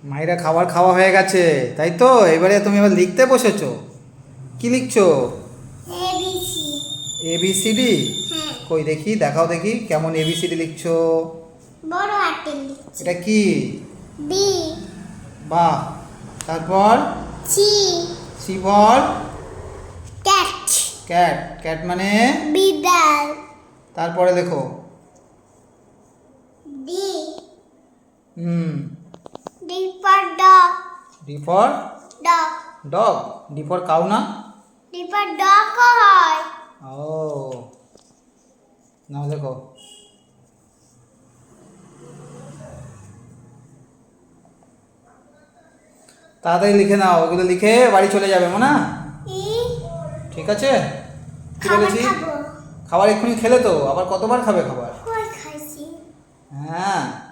মায়েরা খাবার খাওয়া হয়ে গেছে, তাই তো? এবারে তুমি এবার লিখতে বসেছো। কি লিখছো? এবিসি। ABCD? হ্যাঁ। কই দেখি, দেখাও দেখি কেমন ABCD লিখছো। বড় হাতে লিখছি। এটা কি? বি। বাহ। তারপর C. C for cat. Cat. Cat মানে বিড়াল। তারপরে লেখো। ডি। হুম। D for dog. D for dog. Dog. D for cow না? ডি ফর ডগও হয়। ও, নাও লেখো। তাড়াতাড়ি লিখে নাও, ওগুলো লিখে বাড়ি চলে যাবে মনে? ই। ঠিক আছে? কি খাবার বলেছি? খাবো। খাবার এক্ষুনি খেলে তো, আবার কতবার খাবে খাবার? কই খাইছি? হ্যাঁ।